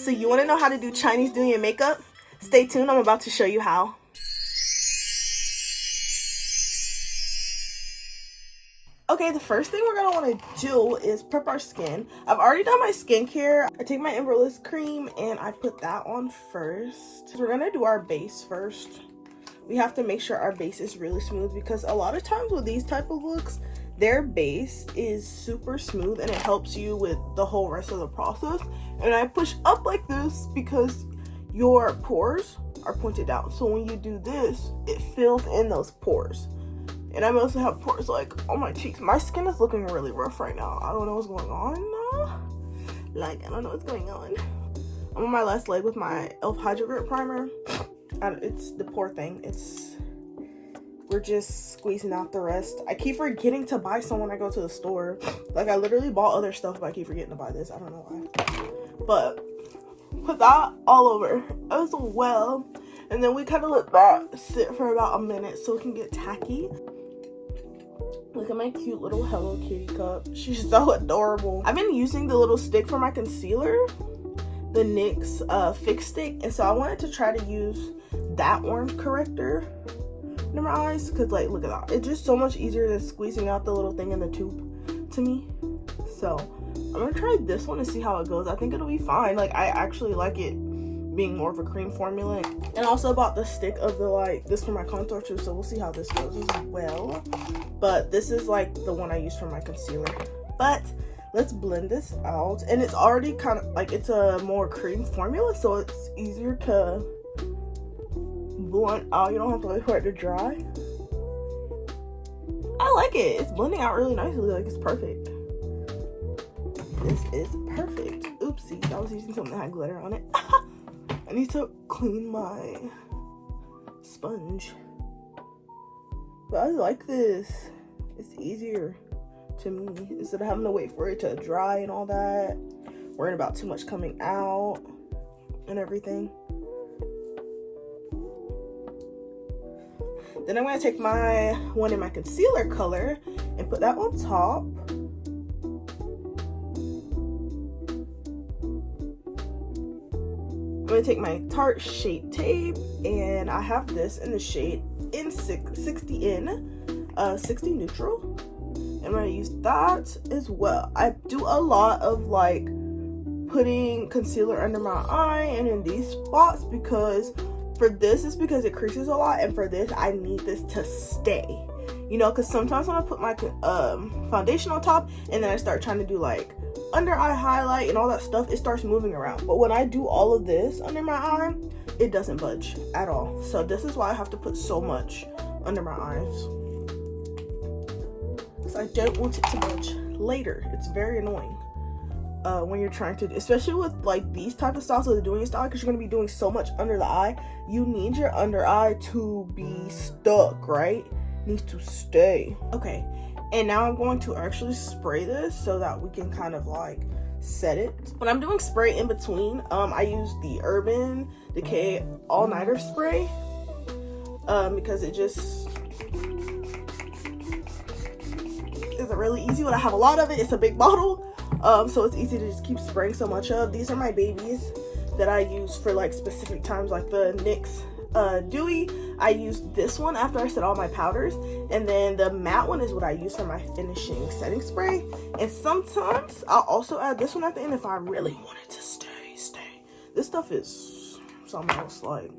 So you want to know how to do Chinese Douyin makeup? Stay tuned, I'm about to show you how. Okay, the first thing we're gonna want to do is prep our skin. I've already done my skincare. I take my Emberless cream and I put that on first. So we're gonna do our base first. We have to make sure our base is really smooth because a lot of times with these type of looks, their base is super smooth and it helps you with the whole rest of the process. And I push up like this because your pores are pointed out. So when you do this, it fills in those pores. And I mostly have pores like on my cheeks. My skin is looking really rough right now. I don't know what's going on. I don't know what's going on. I'm on my last leg with my e.l.f. Hydro Grip Primer. It's the pore thing. We're just squeezing out the rest. I keep forgetting to buy some when I go to the store. Like, I literally bought other stuff, but I keep forgetting to buy this. I don't know why. But put that all over as well. And then we kind of let that sit for about a minute so it can get tacky. Look at my cute little Hello Kitty cup. She's so adorable. I've been using the little stick for my concealer, the NYX Fix Stick, and so I wanted to try to use that orange corrector under my eyes because, like, look at that. It's just so much easier than squeezing out the little thing in the tube to me. So I'm gonna try this one and see how it goes. I think it'll be fine. Like, I actually like it being more of a cream formula. And also bought the stick of the this for my contour too, so we'll see how this goes as well. But this is like the one I use for my concealer. But let's blend this out. And it's already kind of like, it's a more cream formula, so it's easier to blend out. You don't have to wait for it to dry. I like it. It's blending out really nicely. Like, it's perfect. This is perfect. Oopsie, I was using something that had glitter on it. I need to clean my sponge. But I like this. It's easier to me instead of having to wait for it to dry and all that. Worrying about too much coming out and everything. Then I'm going to take my one in my concealer color and put that on top. I'm going to take my Tarte Shape Tape, and I have this in the shade in 60 Neutral. I'm going to use that as well. I do a lot of like putting concealer under my eye and in these spots because for this is because it creases a lot, and for this I need this to stay. You know, because sometimes when I put my foundation on top and then I start trying to do like under eye highlight and all that stuff, it starts moving around. But when I do all of this under my eye, it doesn't budge at all. So this is why I have to put so much under my eyes, because I don't want it to budge later. It's very annoying when you're trying to, especially with like these type of styles of the Douyin style, because you're going to be doing so much under the eye. You need your under eye to be stuck, right? It needs to stay. Okay. And now I'm going to actually spray this so that we can kind of like set it. When I'm doing spray in between, I use the Urban Decay All Nighter spray because it just is a really easy one. I have a lot of it. It's a big bottle, so it's easy to just keep spraying so much of. These are my babies that I use for like specific times, like the NYX Dewy. I use this one after I set all my powders, and then the matte one is what I use for my finishing setting spray. And sometimes I'll also add this one at the end if I really want it to stay. This stuff is something else. Like,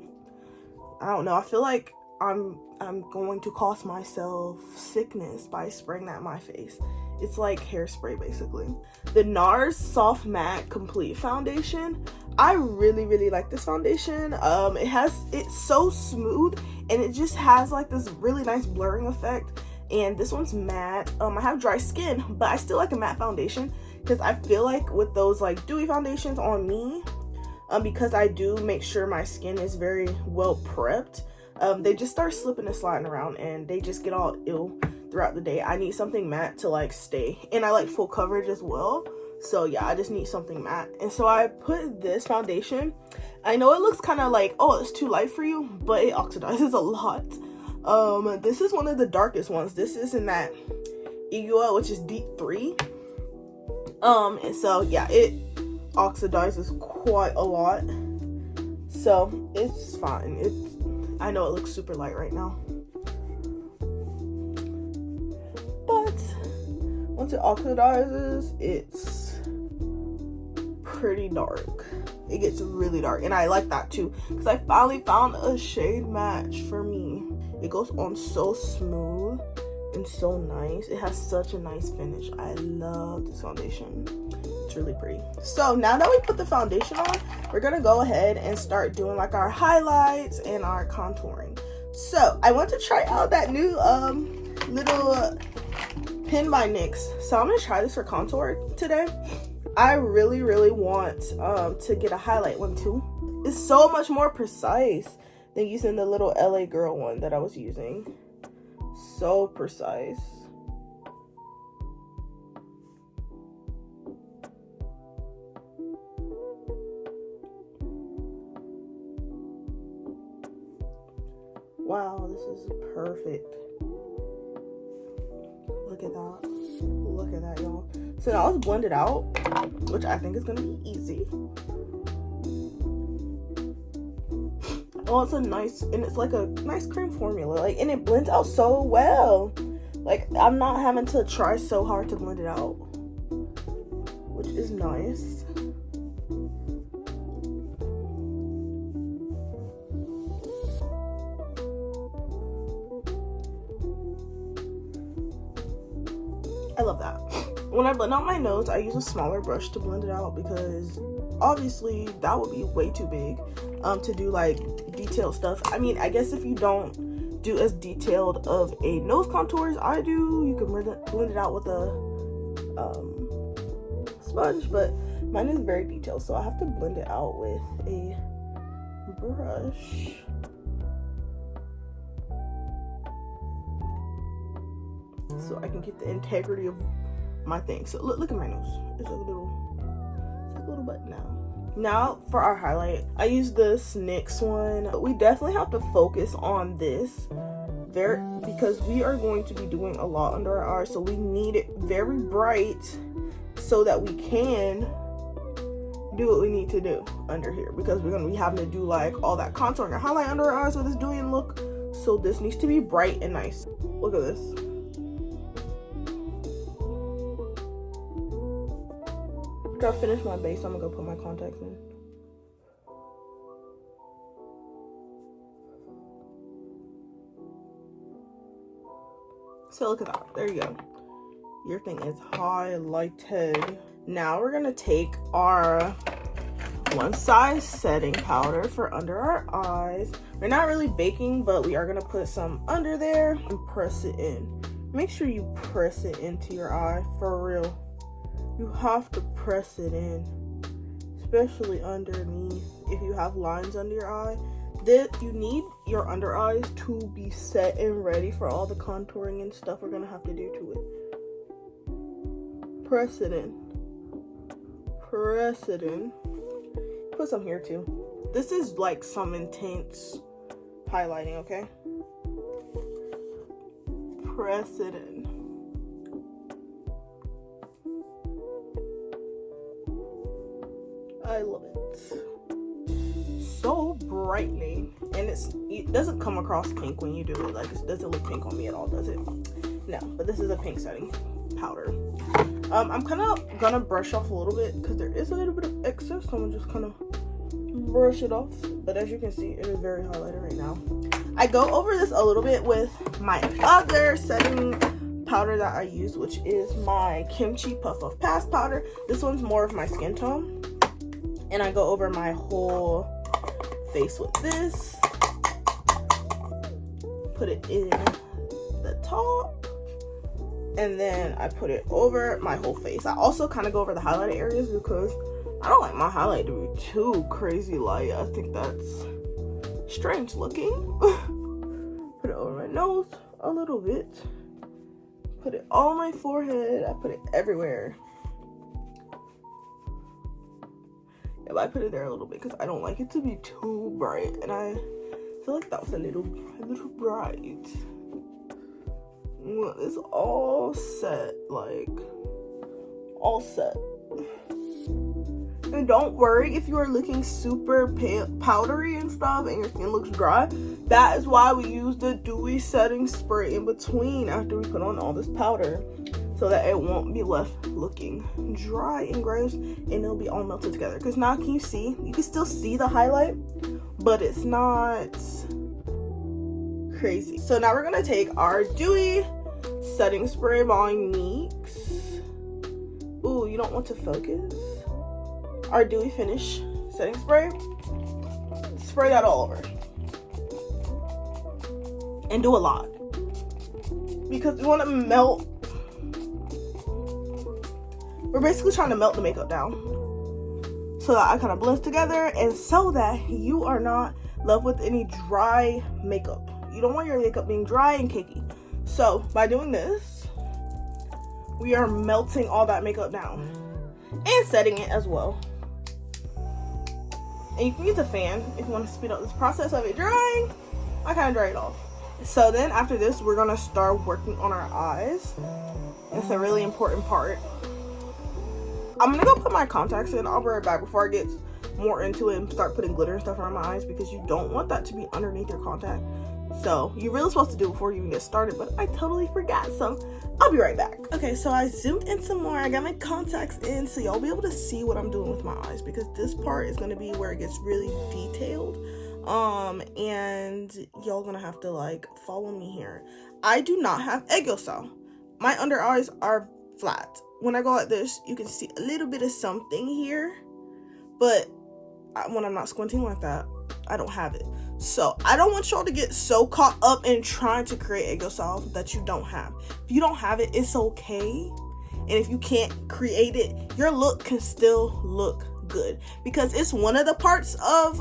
I don't know, I feel like I'm going to cause myself sickness by spraying that in my face. It's like hairspray basically. The NARS Soft Matte Complete Foundation. I really like this foundation. It's so smooth and it just has like this really nice blurring effect. And this one's matte. I have dry skin, but I still like a matte foundation because I feel like with those like dewy foundations on me, because I do make sure my skin is very well prepped, they just start slipping and sliding around and they just get all ill throughout the day. I need something matte to like stay, and I like full coverage as well. So yeah, I just need something matte. And so I put this foundation. I know it looks kind of like, oh, it's too light for you, but it oxidizes a lot. This is one of the darkest ones. This is in that Igua, which is deep 3. And so yeah, it oxidizes quite a lot, so it's fine. I know it looks super light right now, but once it oxidizes, it's pretty dark. It gets really dark, and I like that too because I finally found a shade match for me. It goes on so smooth and so nice. It has such a nice finish. I love this foundation. It's really pretty. So now that we put the foundation on, we're gonna go ahead and start doing like our highlights and our contouring. So I want to try out that new little pin by NYX. So I'm gonna try this for contour today. I really want to get a highlight one too. It's so much more precise than using the little LA Girl one that I was using. So precise. Wow, this is perfect. Look at that. Look at that, y'all. So now let's blend it out, which I think is gonna be easy. Oh, it's a nice, and it's like a nice cream formula, like, and it blends out so well. Like, I'm not having to try so hard to blend it out, which is nice. I love that. When I blend out my nose, I use a smaller brush to blend it out because obviously that would be way too big to do like detailed stuff. I mean, I guess if you don't do as detailed of a nose contour as I do, you can blend it out with a sponge, but mine is very detailed, so I have to blend it out with a brush. So I can get the integrity of my thing. So look at my nose. It's like a little button now. Now for our highlight, I use this NYX one. But we definitely have to focus on this because we are going to be doing a lot under our eyes. So we need it very bright so that we can do what we need to do under here, because we're gonna be having to do like all that contouring and highlight under our eyes with this Douyin look. So this needs to be bright and nice. Look at this. After I finish my base, I'm gonna go put my contacts in. So look at that. There you go. Your thing is highlighted. Now we're gonna take our One Size setting powder for under our eyes. We're not really baking, but we are gonna put some under there and press it in. Make sure you press it into your eye for real. You have to press it in, especially underneath. If you have lines under your eye, you need your under eyes to be set and ready for all the contouring and stuff we're gonna have to do to it. Press it in. Press it in. Put some here too. This is like some intense highlighting, okay? Press it in. I love it. So brightening, and it doesn't come across pink when you do it. Like, it doesn't look pink on me at all, does it? No, but this is a pink setting powder. I'm kind of gonna brush off a little bit because there is a little bit of excess, so I'm just kind of brush it off. But as you can see, it is very highlighted right now. I go over this a little bit with my other setting powder that I use, which is my Kimchi Puff of Past powder. This one's more of my skin tone. And I go over my whole face with this. Put it in the top. And then I put it over my whole face. I also kind of go over the highlighted areas because I don't like my highlight to be too crazy light. I think that's strange looking. Put it over my nose a little bit. Put it on my forehead. I put it everywhere. If I put it there a little bit because I don't like it to be too bright, and I feel like that was a little bright. It's all set, like all set. And don't worry if you are looking super pale, powdery and stuff and your skin looks dry. That is why we use the dewy setting spray in between after we put on all this powder, so that it won't be left looking dry and gross and it'll be all melted together. Because now can you see? You can still see the highlight, but it's not crazy. So now we're gonna take our dewy setting spray by NYX. Ooh, you don't want to focus. Our dewy finish setting spray. Spray that all over. And do a lot. Because we want to melt. We're basically trying to melt the makeup down, so that it kind of blends together and so that you are not left with any dry makeup. You don't want your makeup being dry and cakey. So by doing this, we are melting all that makeup down and setting it as well. And you can use a fan if you want to speed up this process of it drying. I kind of dry it off. So then after this, we're going to start working on our eyes. It's a really important part. I'm going to go put my contacts in. I'll be right back before I get more into it and start putting glitter and stuff around my eyes, because you don't want that to be underneath your contact. So you're really supposed to do it before you even get started, but I totally forgot, so I'll be right back. Okay, so I zoomed in some more. I got my contacts in so y'all be able to see what I'm doing with my eyes, because this part is going to be where it gets really detailed. And y'all gonna have to like follow me here. I do not have egg yolk style. My under eyes are flat. When I go like this, you can see a little bit of something here, but when I'm not squinting like that, I don't have it. So I don't want y'all to get so caught up in trying to create egg yolk style that you don't have. If you don't have it, it's okay. And if you can't create it, your look can still look good, because it's one of the parts of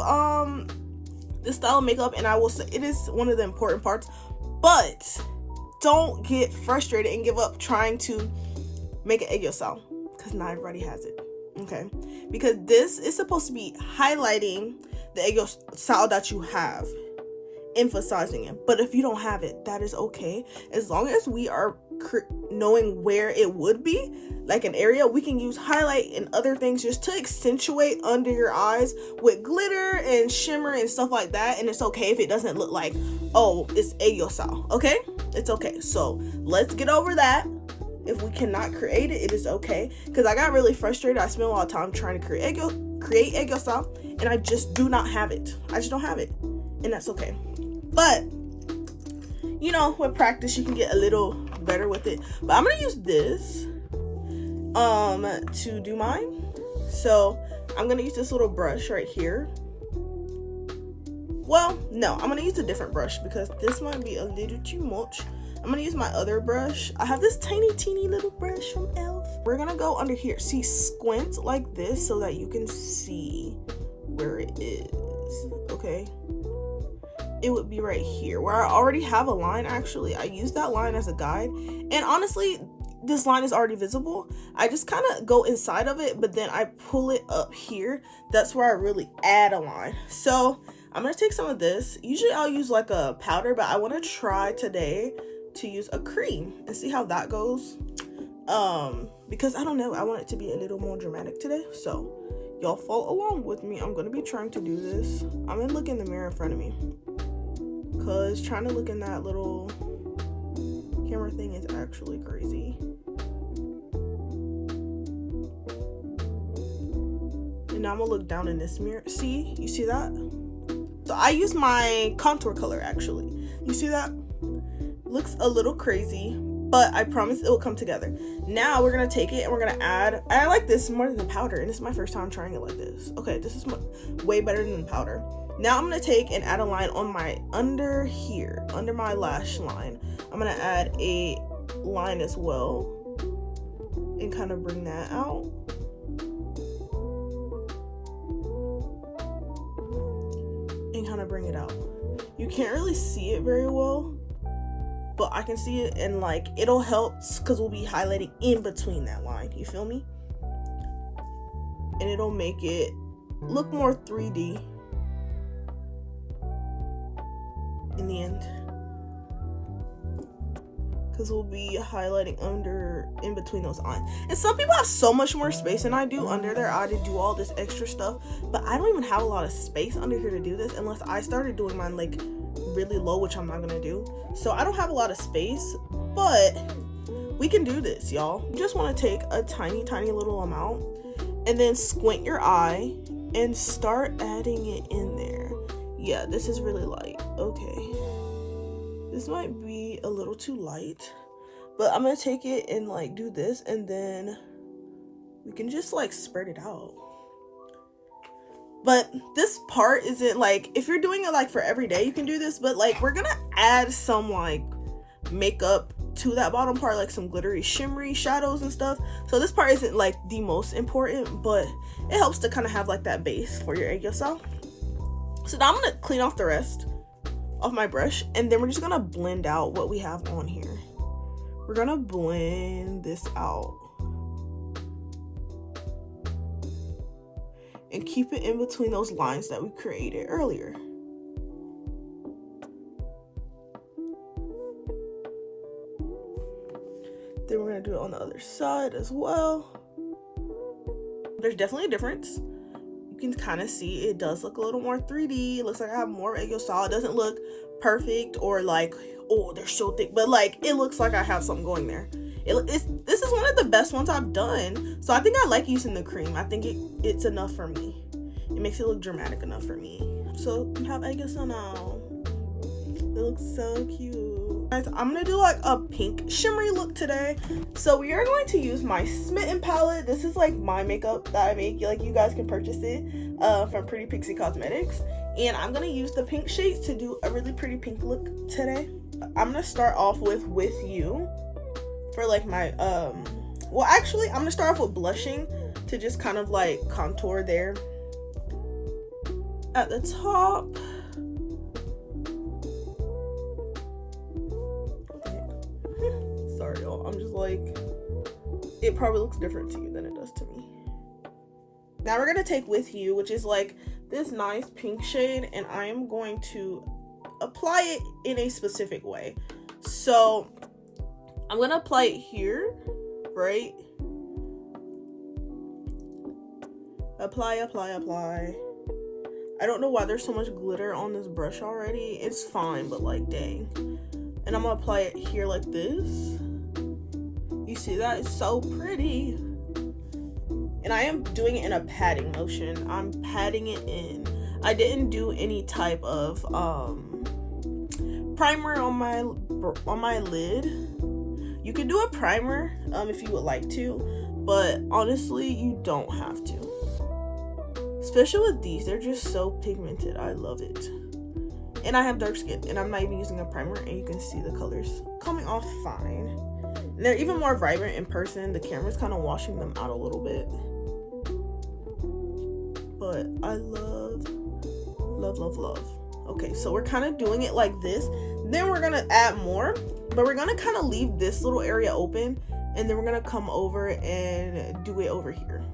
this style of makeup, and I will say it is one of the important parts. But don't get frustrated and give up trying to make an egg yolk style, because not everybody has it. Okay, because this is supposed to be highlighting the egg yolk style that you have, emphasizing it. But if you don't have it, that is okay. As long as we are knowing where it would be, like an area, we can use highlight and other things just to accentuate under your eyes with glitter and shimmer and stuff like that. And it's okay if it doesn't look like, oh, it's egg yolk style. Okay, it's okay. So let's get over that. If we cannot create it, it is okay, because I got really frustrated. I spent a lot of time trying to create egg yolk style, and I just do not have it. I just don't have it, and that's okay. But you know, with practice you can get a little better with it. But I'm gonna use this to do mine. So I'm gonna use this little brush right here. Well, no, I'm gonna use a different brush because this might be a little too much. I'm gonna use my other brush. I have this tiny teeny little brush from e.l.f. We're gonna go under here. See, squint like this so that you can see where it is. Okay, it would be right here where I already have a line. Actually, I use that line as a guide, and honestly this line is already visible. I just kind of go inside of it, but then I pull it up here. That's where I really add a line. So I'm gonna take some of this. Usually I'll use like a powder, but I want to try today to use a cream and see how that goes, because I don't know, I want it to be a little more dramatic today. So y'all follow along with me. I'm gonna be trying to do this. I'm gonna look in the mirror in front of me, because trying to look in that little camera thing is actually crazy. And now I'm gonna look down in this mirror. See, you see that? So I use my contour color actually. You see that? Looks a little crazy, but I promise it will come together. Now we're gonna take it and we're gonna add, I like this more than the powder, and this is my first time trying it like this. Okay, this is way better than the powder. Now I'm gonna take and add a line on my under here, under my lash line. I'm gonna add a line as well and kind of bring that out. And kind of bring it out. You can't really see it very well, but I can see it, and like it'll help because we'll be highlighting in between that line. You feel me? And it'll make it look more 3D in the end. because we'll be highlighting in between those lines. And some people have so much more space than I do under their eye to do all this extra stuff, but I don't even have a lot of space under here to do this unless I started doing mine like really low, which I'm not gonna do. So I don't have a lot of space, but we can do this, y'all. You just want to take a tiny little amount and then squint your eye and start adding it in there. Yeah, this is really light. Okay, this might be a little too light, but I'm gonna take it and like do this, and then we can just like spread it out. But this part isn't like, if you're doing it like for every day, you can do this, but like we're gonna add some like makeup to that bottom part, like some glittery shimmery shadows and stuff. So this part isn't like the most important, but it helps to kind of have like that base for your egg yolk style. So now I'm gonna clean off the rest of my brush, and then we're just gonna blend out what we have on here. We're gonna blend this out and keep it in between those lines that we created earlier. Then we're gonna do it on the other side as well. There's definitely a difference. You can kind of see it does look a little more 3D. It looks like I have more egg yolk style. It doesn't look perfect or like, oh, they're so thick, but like it looks like I have something going there. This is one of the best ones I've done. So I think I like using the cream. I think it's enough for me. It makes it look dramatic enough for me. So we have egg yolk style now. It looks so cute. Guys, I'm gonna do like a pink shimmery look today. So we are going to use my Smitten palette. This is like my makeup that I make. Like, you guys can purchase it from Pretty Pixie Cosmetics. And I'm gonna use the pink shades to do a really pretty pink look today. I'm gonna start off with You for like my well, actually I'm gonna start off with blushing to just kind of like contour there at the top. Sorry y'all, I'm just like, it probably looks different to you than it does to me. Now we're gonna take With You, which is like this nice pink shade, and I am going to apply it in a specific way. So I'm gonna apply it here, right? Apply. I don't know why there's so much glitter on this brush already. It's fine, but like, dang. And I'm gonna apply it here like this. You see that? It's so pretty. And I am doing it in a patting motion. I'm patting it in. I didn't do any type of primer on my lid. You could do a primer if you would like to, but honestly, you don't have to. Especially with these, they're just so pigmented. I love it. And I have dark skin, and I'm not even using a primer, and you can see the colors coming off fine. And they're even more vibrant in person. The camera's kind of washing them out a little bit. But I love. Okay, so we're kind of doing it like this. Then we're gonna add more, but we're gonna kind of leave this little area open, and then we're gonna come over and do it over here.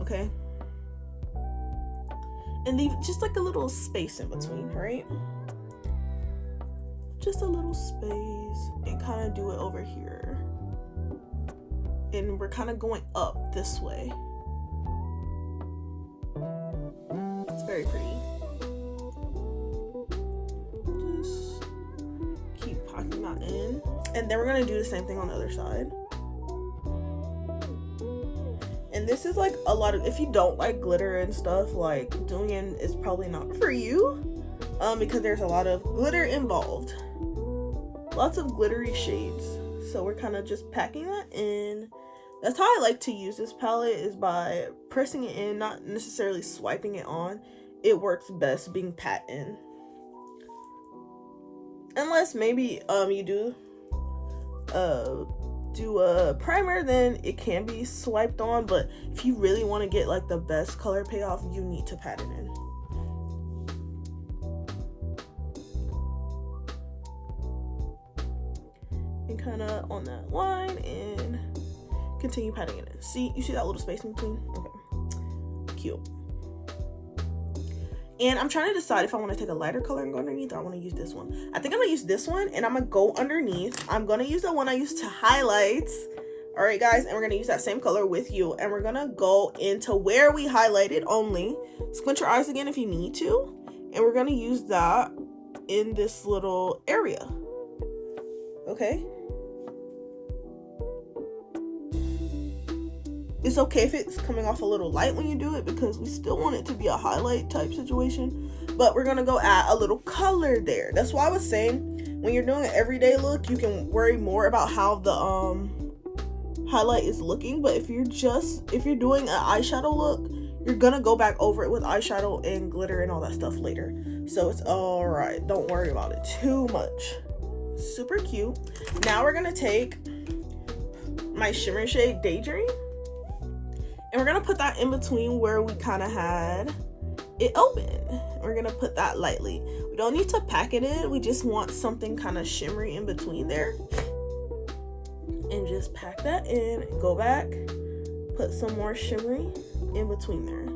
Okay? And leave just like a little space in between, right? Just a little space, and kind of do it over here. And we're kind of going up this way. It's very pretty. Just keep packing that in. And then we're gonna do the same thing on the other side. And this is like a lot of, if you don't like glitter and stuff, like Douyin is probably not for you, because there's a lot of glitter involved. Lots of glittery shades. So we're kind of just packing that in. That's how I like to use this palette, is by pressing it in, not necessarily swiping it on. It works best being pat in. Unless maybe you do a primer, then it can be swiped on, but if you really want to get like the best color payoff, you need to pat it in. And kind of on that line, and continue patting it in. See, you see that little space in between? Okay, cute. And I'm trying to decide if I want to take a lighter color and go underneath, or I want to use this one. I think I'm going to use this one, and I'm going to go underneath. I'm going to use the one I used to highlight. All right, guys, and we're going to use that same color with you. And we're going to go into where we highlighted only. Squint your eyes again if you need to. And we're going to use that in this little area. Okay? It's okay if it's coming off a little light when you do it, because we still want it to be a highlight type situation. But we're gonna go add a little color there. That's why I was saying, when you're doing an everyday look, you can worry more about how the highlight is looking. But if you're doing an eyeshadow look, you're gonna go back over it with eyeshadow and glitter and all that stuff later. So it's all right. Don't worry about it too much. Super cute. Now we're gonna take my shimmer shade Daydream. And we're going to put that in between where we kind of had it open. We're going to put that lightly. We don't need to pack it in. We just want something kind of shimmery in between there. And just pack that in. Go back. Put some more shimmery in between there.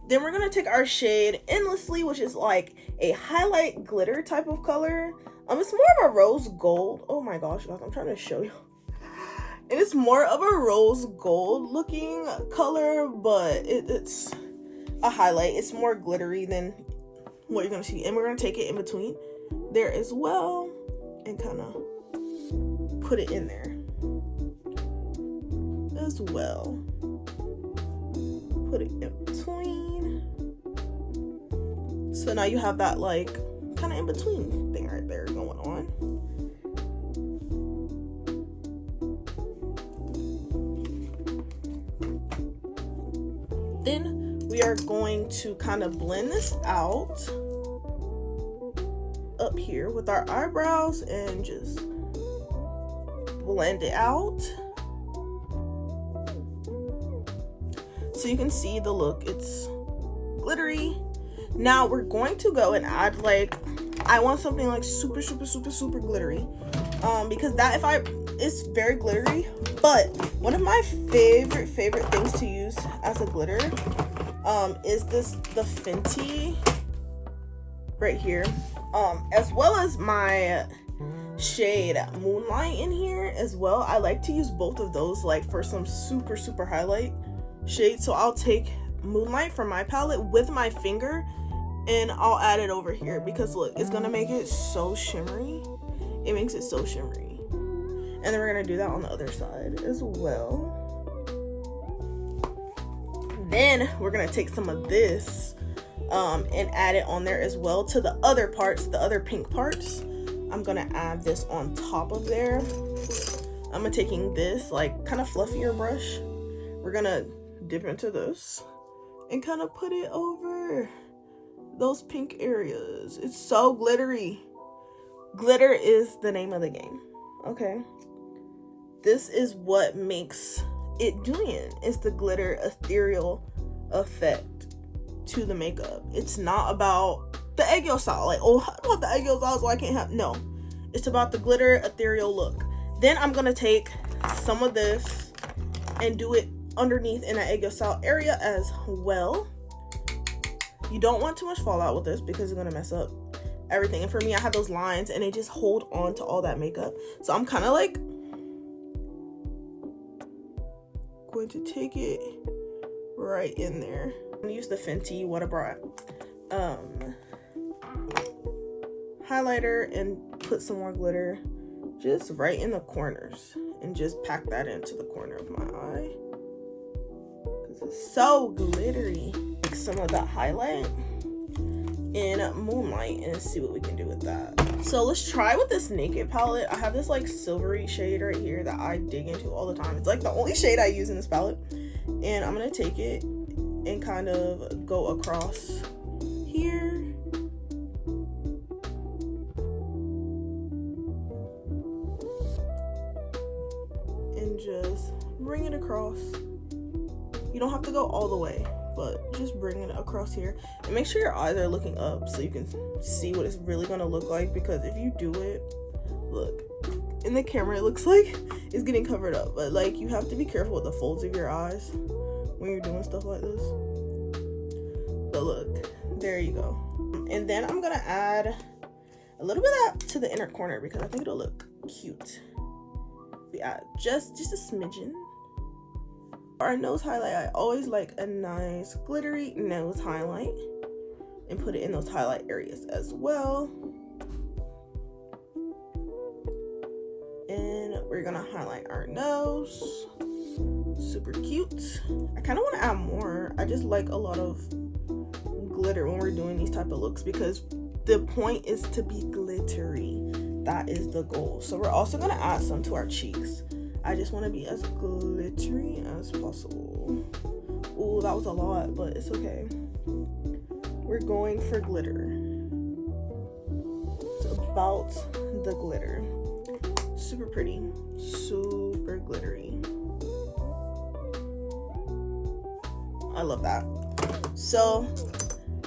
Then we're going to take our shade Endlessly, which is like a highlight glitter type of color. It's more of a rose gold. Oh my gosh, guys, I'm trying to show you. And it's more of a rose gold looking color, but it's a highlight. It's more glittery than what you're going to see. And we're going to take it in between there as well and kind of put it in there as well. Put it in between. So now you have that like kind of in between thing right there going on. Then we are going to kind of blend this out up here with our eyebrows and just blend it out. So you can see the look, it's glittery. Now we're going to go and add like, I want something like super glittery. Because that it's very glittery, but one of my favorite things to use as a glitter is the Fenty right here, as well as my shade Moonlight in here as well. I like to use both of those like for some super highlight shades. So I'll take Moonlight from my palette with my finger and I'll add it over here, because look, it's gonna make it so shimmery. It makes it so shimmery. And then we're gonna do that on the other side as well. Then we're gonna take some of this and add it on there as well to the other parts, the other pink parts. I'm gonna add this on top of there. I'm taking this like kind of fluffier brush. We're gonna dip into this and kind of put it over those pink areas. It's so glittery. Glitter is the name of the game. Okay, this is what makes it Douyin. It's the glitter ethereal effect to the makeup. It's not about the egg yolk style, like, oh, I want the egg yolk style so I can't have, no, it's about the glitter ethereal look. Then I'm gonna take some of this and do it underneath in the egg yolk style area as well. You don't want too much fallout with this because it's gonna mess up everything. And for me, I have those lines and they just hold on to all that makeup. So I'm kind of like going to take it right in there. I'm gonna use the Fenty What a Bra highlighter and put some more glitter just right in the corners and just pack that into the corner of my eye because it's so glittery. Take some of that highlight in Moonlight and see what we can do with that. So let's try with this Naked palette. I have this like silvery shade right here that I dig into all the time. It's like the only shade I use in this palette. And I'm gonna take it and kind of go across here. And just bring it across. You don't have to go all the way, but just bring it across here. And make sure your eyes are looking up so you can see what it's really gonna look like, because if you do it, look, in the camera it looks like it's getting covered up, but like you have to be careful with the folds of your eyes when you're doing stuff like this. But look, There you go. And then I'm gonna add a little bit of that to the inner corner because I think it'll look cute. We add just a smidgen. For our nose highlight, I always like a nice glittery nose highlight and put it in those highlight areas as well. And we're gonna highlight our nose. Super cute. I kind of want to add more. I just like a lot of glitter when we're doing these type of looks because the point is to be glittery. That is the goal. So we're also gonna add some to our cheeks. I just want to be as glittery as possible. Oh, that was a lot, but it's okay. We're going for glitter. It's about the glitter. Super pretty, super glittery. I love that. So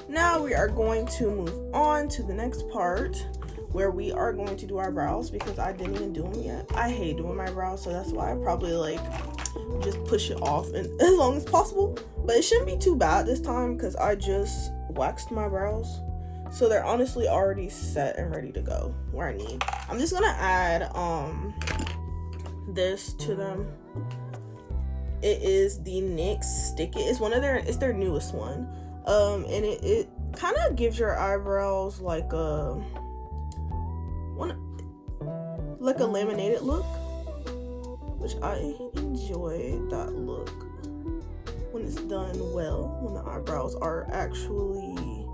now we are going to move on to the next part where we are going to do our brows because I didn't even do them yet. I hate doing my brows, so that's why I probably like just push it off and as long as possible. But it shouldn't be too bad this time because I just waxed my brows. So they're honestly already set and ready to go where I need. I'm just gonna add this to them. It is the NYX Stick It. It's their newest one. And it kind of gives your eyebrows like a laminated look, which I enjoy that look when it's done well, when the eyebrows are actually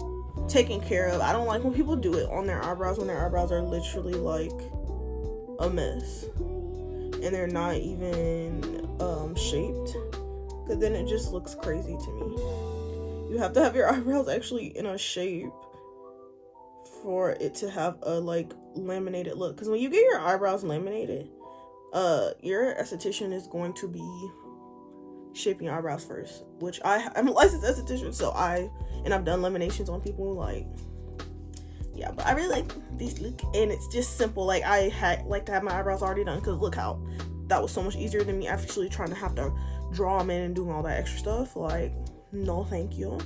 taken care of. I don't like when people do it on their eyebrows when their eyebrows are literally like a mess and they're not even shaped, because then it just looks crazy to me. You have to have your eyebrows actually in a shape for it to have a like laminated look, because when you get your eyebrows laminated, your esthetician is going to be shaping your eyebrows first, which I'm a licensed esthetician, so I've done laminations on people, like, yeah, but I really like this look, and it's just simple. Like, I like to have my eyebrows already done, because look how that was so much easier than me actually trying to have to draw them in and doing all that extra stuff. Like, no thank you,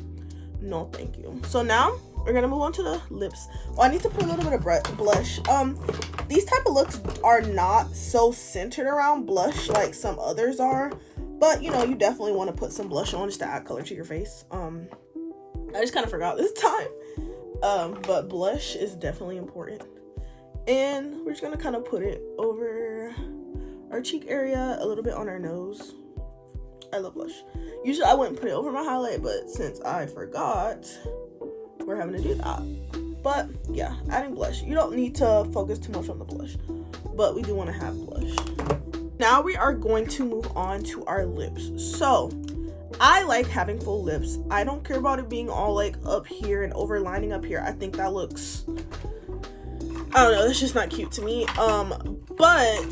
no thank you. So now we're gonna move on to the lips. Oh, I need to put a little bit of blush. These type of looks are not so centered around blush like some others are, but you know, you definitely want to put some blush on just to add color to your face. I just kind of forgot this time, but blush is definitely important, and we're just gonna kind of put it over our cheek area, a little bit on our nose. I love blush. Usually I wouldn't put it over my highlight, but since I forgot, we're having to do that. But yeah, adding blush. You don't need to focus too much on the blush, but we do want to have blush. Now we are going to move on to our lips. So I like having full lips. I don't care about it being all like up here and overlining up here. I think that looks, I don't know, that's just not cute to me. But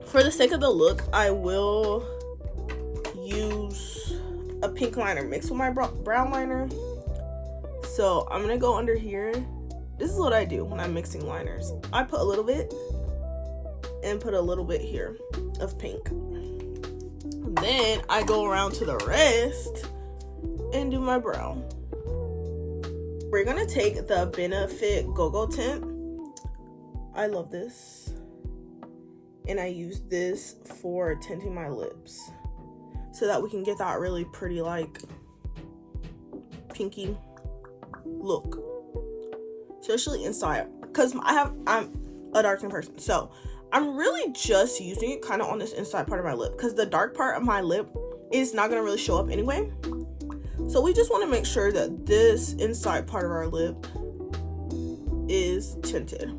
for the sake of the look, I will use a pink liner mixed with my brown liner. So I'm gonna go under here. This is what I do when I'm mixing liners. I put a little bit and put a little bit here of pink. Then I go around to the rest and do my brown. We're gonna take the Benefit Go-Go tint. I love this. And I use this for tinting my lips so that we can get that really pretty like pinky look, especially inside, because I'm a dark skin person, so I'm really just using it kind of on this inside part of my lip, because the dark part of my lip is not going to really show up anyway. So we just want to make sure that this inside part of our lip is tinted.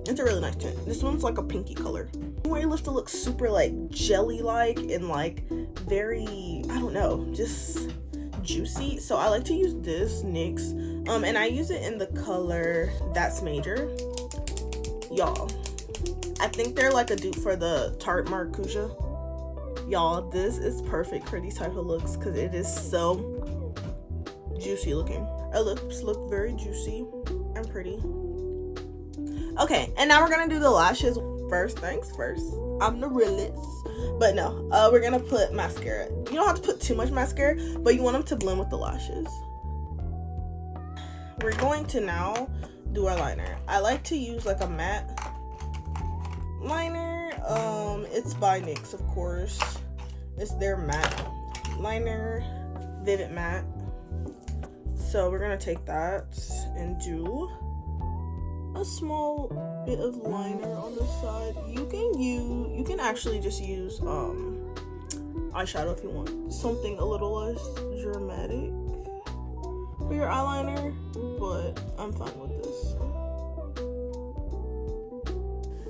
It's a really nice tint. This one's like a pinky color. I want your lips to look super like jelly-like and like very, I don't know, just juicy. So I like to use this NYX, and I use it in the color That's Major. Y'all, I think they're like a dupe for the Tarte Maracuja. Y'all, this is perfect for these type of looks because it is so juicy looking. Our lips look very juicy and pretty. Okay, and now we're gonna do the lashes. First things first, I'm the realist. But no, we're gonna put mascara. You don't have to put too much mascara, but you want them to blend with the lashes. We're going to now do our liner. I like to use like a matte liner. It's by NYX, of course. It's their matte liner, Vivid Matte. So we're gonna take that and do a small bit of liner on the side. You can actually just use eyeshadow if you want something a little less dramatic for your eyeliner, but I'm fine with this.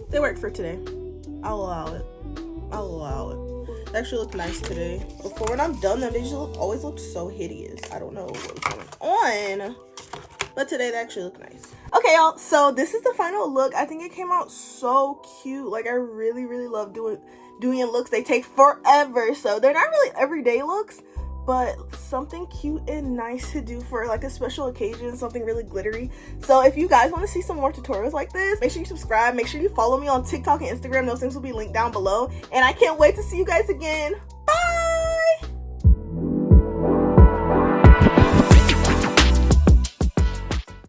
They work for today. I'll allow it. They actually look nice today. Before, when I'm done them, they just always look so hideous. I don't know what's going on, but today they actually look nice. Okay, y'all, so this is the final look. I think it came out so cute. Like, I really love doing looks. They take forever, so they're not really everyday looks, but something cute and nice to do for like a special occasion, something really glittery. So if you guys want to see some more tutorials like this, make sure you subscribe, make sure you follow me on TikTok and Instagram. Those things will be linked down below, and I can't wait to see you guys again. Bye.